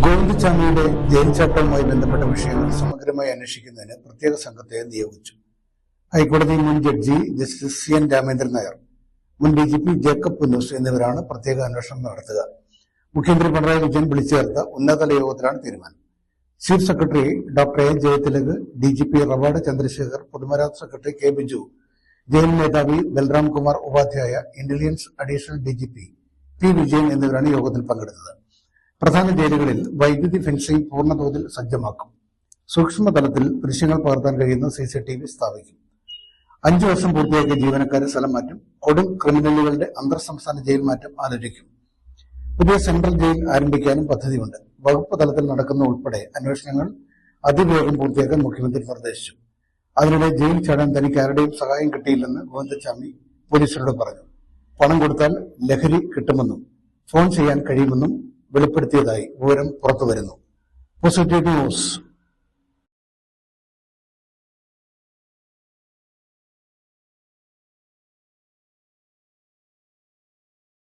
ഗോവിന്ദചാമിയുടെ jail ചാട്ടവുമായി ബന്ധപ്പെട്ട വിഷയങ്ങൾ സമഗ്രമായി അന്വേഷിക്കുന്നതിന് പ്രത്യേക സംഘത്തെ നിയോഗിച്ചു. ഹൈക്കോടതി മുൻ judge justice CN Ramendran Nair, മുൻ DGP ജേക്കബ് പുന്നൂസ് എന്നിവരാണ് പ്രത്യേക അന്വേഷണം നടത്തുക. മുഖ്യമന്ത്രി പിണറായി വിജയൻ വിളിച്ചു ചേർത്ത ഉന്നതതല യോഗത്തിലാണ് തീരുമാനം. Chief secretary doctor A. Jayathilak, DGP Rawada Chandrasekhar, പൊതുമരാമത്ത് സെക്രട്ടറി K. ബിജു, ജയിൽ മേധാവി Balram Kumar Upadhyaya, intelligence additional DGP P. Vijayan എന്നിവരാണ് യോഗത്തിൽ പങ്കെടുത്തത്. പ്രധാന ജയിലുകളിൽ വൈദ്യുതി ഫെൻസിംഗ് പൂർണ്ണതോതിൽ സജ്ജമാക്കും. സൂക്ഷ്മതലത്തിൽ ദൃശ്യങ്ങൾ പകർത്താൻ കഴിയുന്ന CCTV സ്ഥാപിക്കും. 5 വർഷം പൂർത്തിയാക്കിയ ജീവനക്കാരെ സ്ഥലം മാറ്റും. കൊടും ക്രിമിനലുകളുടെ അന്തർ സംസ്ഥാന ജയിൽ മാറ്റം ആലോചിക്കും. പുതിയ സെൻട്രൽ ജയിൽ ആരംഭിക്കാനും പദ്ധതിയുണ്ട്. വകുപ്പ് തലത്തിൽ നടക്കുന്ന ഉൾപ്പെടെ അന്വേഷണങ്ങൾ അതിവേഗം പൂർത്തിയാക്കാൻ മുഖ്യമന്ത്രി നിർദ്ദേശിച്ചു. അതിനിടെ ജയിൽ ചാടാൻ തനിക്ക് ആരുടെയും സഹായം കിട്ടിയില്ലെന്ന് ഗോവിന്ദചാമി പോലീസിനോട് പറഞ്ഞു. പണം കൊടുത്താൽ ലഹരി കിട്ടുമെന്നും ഫോൺ ചെയ്യാൻ കഴിയുമെന്നും വെളിപ്പെടുത്തിയതായി വിവരം പുറത്തുവരുന്നു. Positive news.